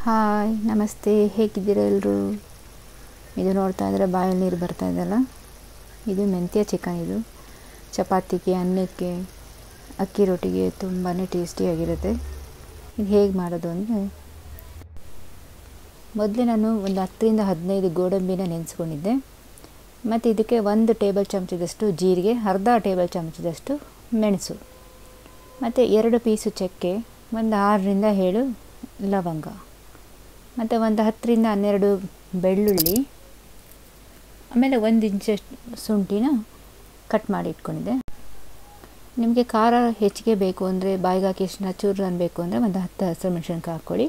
Hi ನಮಸ್ತೆ, ಹೇಗಿದ್ದೀರಾ ಎಲ್ಲರೂ? ಇದು ನೋಡ್ತಾ ಇದ್ದರೆ ಬಾಯಲ್ಲಿ ನೀರು ಬರ್ತಾ ಇದೆಯಲ್ಲ, ಇದು ಮೆಂತ್ಯ ಚಿಕನ್. ಇದು ಚಪಾತಿಗೆ, ಅನ್ನಕ್ಕೆ, ಅಕ್ಕಿ ರೊಟ್ಟಿಗೆ ತುಂಬಾ ಟೇಸ್ಟಿಯಾಗಿರುತ್ತೆ. ಇದು ಹೇಗೆ ಮಾಡೋದು ಅಂದರೆ, ಮೊದಲೇ ನಾನು ಒಂದು 10 ರಿಂದ 15 ಗೋಡಂಬಿನ ನೆನೆಸ್ಕೊಂಡಿದ್ದೆ. ಮತ್ತು ಇದಕ್ಕೆ 1 ಟೇಬಲ್ ಚಮಚದಷ್ಟು ಜೀರಿಗೆ, ಅರ್ಧ ಟೇಬಲ್ ಚಮಚದಷ್ಟು ಮೆಣಸು, ಮತ್ತು 2 ಪೀಸು ಚಕ್ಕೆ, ಒಂದು 6 ರಿಂದ 7 ಲವಂಗ, ಮತ್ತು ಒಂದು 10 ರಿಂದ 12 ಬೆಳ್ಳುಳ್ಳಿ, ಆಮೇಲೆ 1 ಇಂಚಷ್ಟು ಶುಂಠಿನ ಕಟ್ ಮಾಡಿ ಇಟ್ಕೊಂಡಿದ್ದೆ. ನಿಮಗೆ ಖಾರ ಹೆಚ್ಚಿಗೆ ಬೇಕು ಅಂದರೆ, ಬಾಯಿಗೆ ಹಾಕಿ ಎಷ್ಟು ಚೂರು ಅನ್ಬೇಕು ಅಂದರೆ ಒಂದು 10 ಹಸಿರು ಮೆಣಸಿನ್ಕಾಯಿ ಹಾಕ್ಕೊಳ್ಳಿ.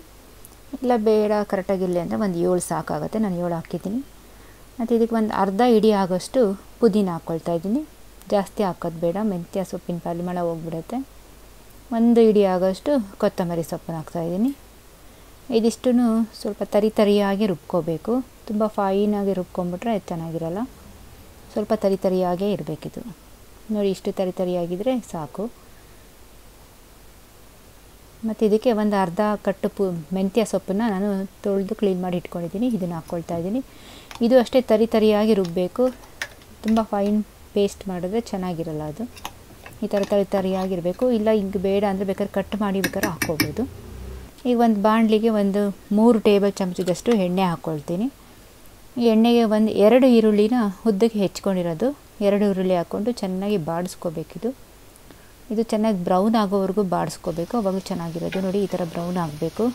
ಇಲ್ಲ ಬೇಡ ಕರೆಕ್ಟಾಗಿರಲಿ ಅಂದರೆ ಒಂದು 7 ಸಾಕಾಗುತ್ತೆ. ನಾನು 7 ಹಾಕಿದ್ದೀನಿ. ಮತ್ತು ಇದಕ್ಕೆ ಒಂದು ಅರ್ಧ ಇಡಿ ಆಗೋಷ್ಟು ಪುದೀನ ಹಾಕ್ಕೊಳ್ತಾ ಇದ್ದೀನಿ. ಜಾಸ್ತಿ ಹಾಕೋದು ಬೇಡ, ಮೆಂತ್ಯ ಸೊಪ್ಪಿನ ಪರಿಮಳ ಹೋಗ್ಬಿಡುತ್ತೆ. 1 ಇಡಿ ಆಗೋಷ್ಟು ಕೊತ್ತಂಬರಿ ಸೊಪ್ಪನ್ನು ಹಾಕ್ತಾಯಿದ್ದೀನಿ. ಇದಿಷ್ಟು ಸ್ವಲ್ಪ ತರಿಯಾಗಿ ರುಬ್ಕೋಬೇಕು. ತುಂಬ ಫೈನಾಗಿ ರುಬ್ಕೊಂಬಿಟ್ರೆ ಚೆನ್ನಾಗಿರಲ್ಲ. ಸ್ವಲ್ಪ ತರಿಯಾಗೇ ಇರಬೇಕಿದು. ನೋಡಿ, ಇಷ್ಟು ತರಿಯಾಗಿದ್ದರೆ ಸಾಕು. ಮತ್ತು ಇದಕ್ಕೆ ಒಂದು ಅರ್ಧ ಕಟ್ಟು ಮೆಂತ್ಯ ಸೊಪ್ಪನ್ನು ನಾನು ತೊಳೆದು ಕ್ಲೀನ್ ಮಾಡಿ ಇಟ್ಕೊಂಡಿದ್ದೀನಿ. ಇದನ್ನು ಹಾಕ್ಕೊಳ್ತಾ ಇದ್ದೀನಿ. ಇದು ಅಷ್ಟೇ ತರಿಯಾಗಿ ರುಬ್ಬಬೇಕು. ತುಂಬ ಫೈನ್ ಪೇಸ್ಟ್ ಮಾಡಿದ್ರೆ ಚೆನ್ನಾಗಿರಲ್ಲ ಅದು. ಈ ಥರ ತರಿಯಾಗಿರಬೇಕು. ಇಲ್ಲ ಹಿಂಗೆ ಬೇಡ ಅಂದರೆ ಬೇಕಾದ್ರೆ ಕಟ್ ಮಾಡಿ ಬೇಕಾದ್ರೆ ಹಾಕ್ಕೋಬೋದು. ಈಗ ಒಂದು ಬಾಣಲಿಗೆ ಒಂದು 3 ಟೇಬಲ್ ಚಮಚದಷ್ಟು ಎಣ್ಣೆ ಹಾಕ್ಕೊಳ್ತೀನಿ. ಈ ಎಣ್ಣೆಗೆ ಒಂದು 2 ಈರುಳ್ಳಿನ ಉದ್ದಕ್ಕೆ ಹೆಚ್ಕೊಂಡಿರೋದು, 2 ಈರುಳ್ಳಿ ಹಾಕ್ಕೊಂಡು ಚೆನ್ನಾಗಿ ಬಾಡಿಸ್ಕೋಬೇಕಿದು. ಇದು ಚೆನ್ನಾಗಿ ಬ್ರೌನ್ ಆಗೋವರೆಗೂ ಬಾಡಿಸ್ಕೋಬೇಕು, ಅವಾಗ ಚೆನ್ನಾಗಿರೋದು. ನೋಡಿ, ಈ ಥರ ಬ್ರೌನ್ ಆಗಬೇಕು.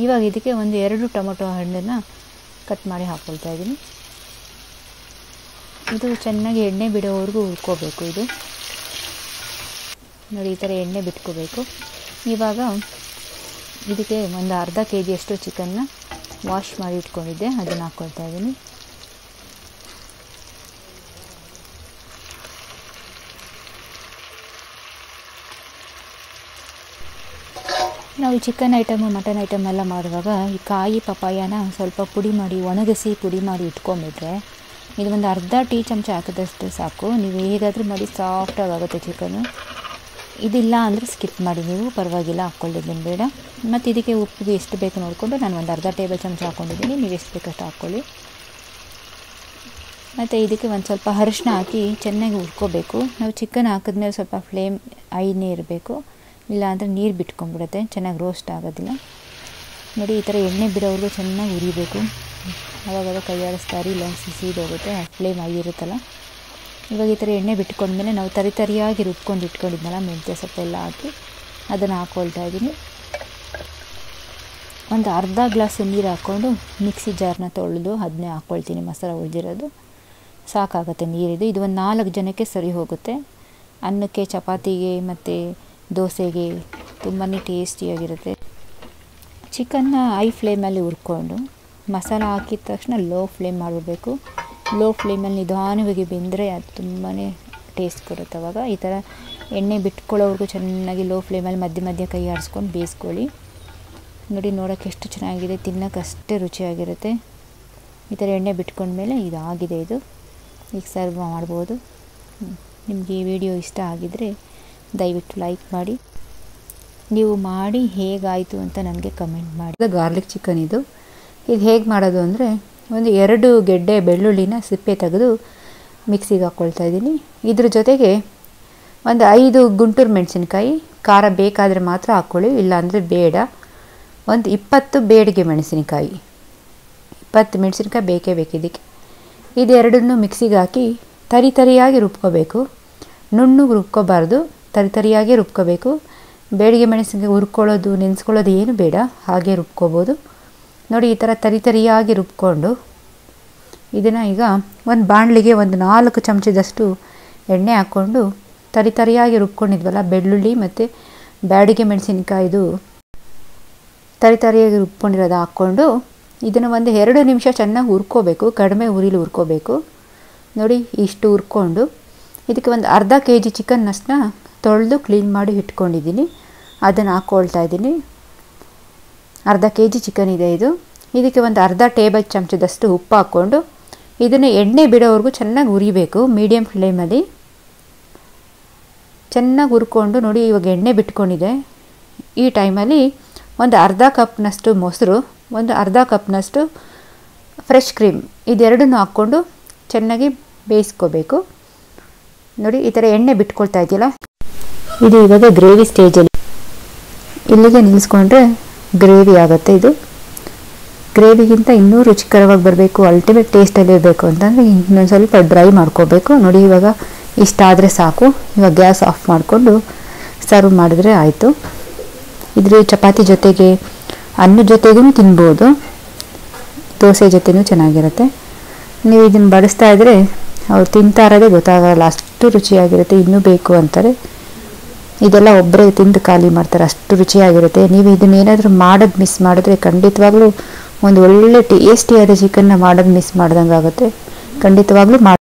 ಇವಾಗ ಇದಕ್ಕೆ ಒಂದು 2 ಟೊಮೊಟೊ ಹಣ್ಣನ್ನು ಕಟ್ ಮಾಡಿ ಹಾಕ್ಕೊಳ್ತಾ ಇದ್ದೀನಿ. ಇದು ಚೆನ್ನಾಗಿ ಎಣ್ಣೆ ಬಿಡೋವರೆಗೂ ಹುರ್ಕೋಬೇಕು. ಇದು ನೋಡಿ, ಈ ಥರ ಎಣ್ಣೆ ಬಿಟ್ಕೋಬೇಕು. ಇವಾಗ ಇದಕ್ಕೆ ಒಂದು ಅರ್ಧ kg ಚಿಕನ್ನ ವಾಶ್ ಮಾಡಿ ಇಟ್ಕೊಂಡಿದ್ದೆ, ಅದನ್ನು ಹಾಕ್ಕೊಳ್ತಾ ಇದ್ದೀನಿ. ನಾವು ಚಿಕನ್ ಐಟಮು, ಮಟನ್ ಐಟಮ್ ಎಲ್ಲ ಮಾಡುವಾಗ ಈ ಕಾಯಿ ಪಪಾಯನ ಸ್ವಲ್ಪ ಪುಡಿ ಮಾಡಿ, ಒಣಗಿಸಿ ಪುಡಿ ಮಾಡಿ ಇಟ್ಕೊಂಡ್ಬಿಟ್ರೆ ಇದು ಒಂದು ಅರ್ಧ ಟೀ ಚಮಚ ಹಾಕಿದಷ್ಟು ಸಾಕು. ನೀವು ಹೇಗಾದರೂ ಮಾಡಿ ಸಾಫ್ಟಾಗುತ್ತೆ ಚಿಕನು. ಇದಿಲ್ಲ ಅಂದರೆ ಸ್ಕಿಪ್ ಮಾಡಿ, ನೀವು ಪರವಾಗಿಲ್ಲ, ಹಾಕ್ಕೊಳ್ಳೋದೇನು ಬೇಡ. ಮತ್ತು ಇದಕ್ಕೆ ಉಪ್ಪಿಗೆ ಎಷ್ಟು ಬೇಕು ನೋಡಿಕೊಂಡು ನಾನು ಒಂದು ಅರ್ಧ ಟೇಬಲ್ ಚಮಚ ಹಾಕ್ಕೊಂಡಿದ್ದೀನಿ. ನೀವು ಎಷ್ಟು ಬೇಕಷ್ಟು ಹಾಕ್ಕೊಳ್ಳಿ. ಮತ್ತು ಇದಕ್ಕೆ ಒಂದು ಸ್ವಲ್ಪ ಅರಿಶಿನ ಹಾಕಿ ಚೆನ್ನಾಗಿ ಹುರ್ಕೋಬೇಕು. ನಾವು ಚಿಕನ್ ಹಾಕಿದ್ಮೇಲೆ ಸ್ವಲ್ಪ ಫ್ಲೇಮ್ ಹೈನೇ ಇರಬೇಕು, ಇಲ್ಲಾಂದರೆ ನೀರು ಬಿಟ್ಕೊಂಡ್ಬಿಡುತ್ತೆ, ಚೆನ್ನಾಗಿ ರೋಸ್ಟ್ ಆಗೋದಿಲ್ಲ. ನೋಡಿ, ಈ ಥರ ಎಣ್ಣೆ ಬಿಡೋವರೆಗೂ ಚೆನ್ನಾಗಿ ಹುರಿಬೇಕು. ಆವಾಗ ಕೈಯಾಡಿಸ್ತಾ ಇಲ್ಲ, ಸಿಸಿದೋಗುತ್ತೆ, ಫ್ಲೇಮ್ ಹೈ ಇರುತ್ತಲ್ಲ. ಇವಾಗ ಈ ಥರ ಎಣ್ಣೆ ಬಿಟ್ಕೊಂಡ್ಮೇಲೆ ನಾವು ತರಿಯಾಗಿ ರುಬ್ಕೊಂಡು ಇಟ್ಕೊಂಡಿದ್ನಲ್ಲ ಮೆಂತ್ಯ ಸೊಪ್ಪೆಲ್ಲ ಹಾಕಿ ಅದನ್ನು ಹಾಕ್ಕೊಳ್ತಾ ಇದ್ದೀನಿ. ಒಂದು ಅರ್ಧ ಗ್ಲಾಸ್ ನೀರು ಹಾಕ್ಕೊಂಡು ಮಿಕ್ಸಿ ಜಾರ್ನ ತೊಳೆದು ಅದನ್ನೇ ಹಾಕ್ಕೊಳ್ತೀನಿ. ಮಸಾಲ ಉಳಿದಿರೋದು ಸಾಕಾಗುತ್ತೆ ನೀರಿದು. ಇದು ಒಂದು 4 ಜನಕ್ಕೆ ಸರಿ ಹೋಗುತ್ತೆ. ಅನ್ನಕ್ಕೆ, ಚಪಾತಿಗೆ ಮತ್ತು ದೋಸೆಗೆ ತುಂಬಾ ಟೇಸ್ಟಿಯಾಗಿರುತ್ತೆ. ಚಿಕನ್ನ ಹೈ ಫ್ಲೇಮಲ್ಲಿ ಹುರ್ಕೊಂಡು ಮಸಾಲ ಹಾಕಿದ ತಕ್ಷಣ ಲೋ ಫ್ಲೇಮ್ ಮಾಡಿಬಿಡ್ಬೇಕು. ಲೋ ಫ್ಲೇಮಲ್ಲಿ ನಿಧಾನವಾಗಿ ಬೆಂದರೆ ಅದು ತುಂಬಾ ಟೇಸ್ಟ್ ಕೊಡುತ್ತೆ. ಅವಾಗ ಈ ಥರ ಎಣ್ಣೆ ಬಿಟ್ಕೊಳ್ಳೋವರೆಗೂ ಚೆನ್ನಾಗಿ ಲೋ ಫ್ಲೇಮಲ್ಲಿ ಮಧ್ಯೆ ಮಧ್ಯೆ ಕೈ ಆಡಿಸ್ಕೊಂಡು ಬೇಯಿಸ್ಕೊಳ್ಳಿ. ನೋಡಿ, ನೋಡೋಕ್ಕೆ ಎಷ್ಟು ಚೆನ್ನಾಗಿದೆ, ತಿನ್ನೋಕೆ ಅಷ್ಟೇ ರುಚಿಯಾಗಿರುತ್ತೆ. ಈ ಥರ ಎಣ್ಣೆ ಬಿಟ್ಕೊಂಡ್ಮೇಲೆ ಇದಾಗಿದೆ. ಇದು ಈಗ ಸರ್ವ್ ಮಾಡ್ಬೋದು. ನಿಮಗೆ ಈ ವಿಡಿಯೋ ಇಷ್ಟ ಆಗಿದ್ದರೆ ದಯವಿಟ್ಟು ಲೈಕ್ ಮಾಡಿ. ನೀವು ಮಾಡಿ ಹೇಗಾಯಿತು ಅಂತ ನನಗೆ ಕಮೆಂಟ್ ಮಾಡಿ. ಗಾರ್ಲಿಕ್ ಚಿಕನ್ ಇದು ಹೇಗೆ ಮಾಡೋದು ಅಂದರೆ, ಒಂದು 2 ಗೆಡ್ಡೆ ಬೆಳ್ಳುಳ್ಳಿನ ಸಿಪ್ಪೆ ತೆಗೆದು ಮಿಕ್ಸಿಗೆ ಹಾಕ್ಕೊಳ್ತಾ ಇದ್ದೀನಿ. ಇದ್ರ ಜೊತೆಗೆ ಒಂದು 5 ಗುಂಟೂರು ಮೆಣಸಿನ್ಕಾಯಿ, ಖಾರ ಬೇಕಾದರೆ ಮಾತ್ರ ಹಾಕ್ಕೊಳ್ಳಿ, ಇಲ್ಲಾಂದರೆ ಬೇಡ. ಒಂದು 20 ಬೇಡಿಗೆ ಮೆಣಸಿನಕಾಯಿ, 20 ಮೆಣಸಿನ್ಕಾಯಿ ಬೇಕೇ ಬೇಕು ಇದಕ್ಕೆ. ಇದೆರಡನ್ನೂ ಮಿಕ್ಸಿಗೆ ಹಾಕಿ ತರಿಯಾಗಿ ರುಬ್ಕೋಬೇಕು. ನುಣ್ಣಗೆ ರುಬ್ಕೋಬಾರ್ದು, ತರಿಯಾಗಿ ರುಬ್ಕೋಬೇಕು. ಬೇಡಿಗೆ ಮೆಣಸಿನ್ಕಾಯಿ ಹುರ್ಕೊಳ್ಳೋದು, ನೆನೆಸ್ಕೊಳ್ಳೋದು ಏನು ಬೇಡ, ಹಾಗೆ ರುಬ್ಕೋಬೋದು. ನೋಡಿ, ಈ ಥರ ತರಿಯಾಗಿ ರುಬ್ಕೊಂಡು ಇದನ್ನು ಈಗ ಒಂದು ಬಾಣಲಿಗೆ ಒಂದು 4 ಚಮಚದಷ್ಟು ಎಣ್ಣೆ ಹಾಕ್ಕೊಂಡು ತರಿಯಾಗಿ ರುಬ್ಕೊಂಡಿದ್ವಲ್ಲ ಬೆಳ್ಳುಳ್ಳಿ ಮತ್ತು ಬ್ಯಾಡಿಗೆ ಮೆಣಸಿನ್ಕಾಯಿದು ತರಿಯಾಗಿ ರುಬ್ಕೊಂಡಿರೋದು ಹಾಕ್ಕೊಂಡು ಇದನ್ನು ಒಂದು 2 ನಿಮಿಷ ಚೆನ್ನಾಗಿ ಹುರ್ಕೋಬೇಕು. ಕಡಿಮೆ ಉರಿಲಿ ಹುರ್ಕೋಬೇಕು. ನೋಡಿ, ಇಷ್ಟು ಹುರ್ಕೊಂಡು ಇದಕ್ಕೆ ಒಂದು ಅರ್ಧ kg ಚಿಕನ್ನಷ್ಟನ್ನ ತೊಳೆದು ಕ್ಲೀನ್ ಮಾಡಿ ಇಟ್ಕೊಂಡಿದ್ದೀನಿ, ಅದನ್ನು ಹಾಕ್ಕೊಳ್ತಾ ಇದ್ದೀನಿ. ಅರ್ಧ kg ಚಿಕನ್ ಇದೆ ಇದು. ಇದಕ್ಕೆ ಒಂದು ಅರ್ಧ ಟೇಬಲ್ ಚಮಚದಷ್ಟು ಉಪ್ಪು ಹಾಕ್ಕೊಂಡು ಇದನ್ನು ಎಣ್ಣೆ ಬಿಡೋವರೆಗೂ ಚೆನ್ನಾಗಿ ಹುರಿಬೇಕು. ಮೀಡಿಯಮ್ ಫ್ಲೇಮಲ್ಲಿ ಚೆನ್ನಾಗಿ ಹುರ್ಕೊಂಡು ನೋಡಿ, ಇವಾಗ ಎಣ್ಣೆ ಬಿಟ್ಕೊಂಡಿದೆ. ಈ ಟೈಮಲ್ಲಿ ಒಂದು ಅರ್ಧ ಕಪ್ನಷ್ಟು ಮೊಸರು, ಒಂದು ಅರ್ಧ ಕಪ್ನಷ್ಟು ಫ್ರೆಶ್ ಕ್ರೀಮ್, ಇದೆರಡನ್ನೂ ಹಾಕ್ಕೊಂಡು ಚೆನ್ನಾಗಿ ಬೇಯಿಸ್ಕೋಬೇಕು. ನೋಡಿ ಈ ಥರ ಎಣ್ಣೆ ಬಿಟ್ಕೊಳ್ತಾ ಇದೆಯಲ್ಲ, ಇದು ಇವಾಗ ಗ್ರೇವಿ ಸ್ಟೇಜಲ್ಲಿ. ಇಲ್ಲಿಗೆ ನಿಲ್ಲಿಸ್ಕೊಂಡ್ರೆ ಗ್ರೇವಿ ಆಗುತ್ತೆ. ಇದು ಗ್ರೇವಿಗಿಂತ ಇನ್ನೂ ರುಚಿಕರವಾಗಿ ಬರಬೇಕು, ಅಲ್ಟಿಮೇಟ್ ಟೇಸ್ಟಲ್ಲಿ ಇರಬೇಕು ಅಂತಂದರೆ ಇನ್ನೊಂದು ಸ್ವಲ್ಪ ಡ್ರೈ ಮಾಡ್ಕೋಬೇಕು. ನೋಡಿ ಇವಾಗ ಇಷ್ಟಾದರೆ ಸಾಕು. ಇವಾಗ ಗ್ಯಾಸ್ ಆಫ್ ಮಾಡಿಕೊಂಡು ಸರ್ವ್ ಮಾಡಿದ್ರೆ ಆಯಿತು. ಇದ್ರ ಚಪಾತಿ ಜೊತೆಗೆ, ಅನ್ನದ ಜೊತೆಗೂ ತಿನ್ಬೋದು, ದೋಸೆ ಜೊತೆನೂ ಚೆನ್ನಾಗಿರುತ್ತೆ. ನೀವು ಇದನ್ನು ಬಡಿಸ್ತಾ ಇದ್ದರೆ ಅವ್ರು ತಿಂತಾ ಇರೋದೇ ಗೊತ್ತಾಗಲ್ಲ, ಅಷ್ಟು ರುಚಿಯಾಗಿರುತ್ತೆ. ಇನ್ನೂ ಬೇಕು ಅಂತಾರೆ. ಇದೆಲ್ಲ ಒಬ್ಬರೇ ತಿಂದು ಖಾಲಿ ಮಾಡ್ತಾರೆ, ಅಷ್ಟು ರುಚಿಯಾಗಿರುತ್ತೆ. ನೀವು ಇದನ್ನ ಏನಾದರೂ ಮಾಡೋದು ಮಿಸ್ ಮಾಡಿದ್ರೆ ಖಂಡಿತವಾಗ್ಲೂ ಒಂದು ಒಳ್ಳೆ ಟೇಸ್ಟಿಯಾದ ಚಿಕನ್ನ ಮಾಡೋದು ಮಿಸ್ ಮಾಡ್ದಂಗೆ ಆಗುತ್ತೆ. ಖಂಡಿತವಾಗ್ಲೂ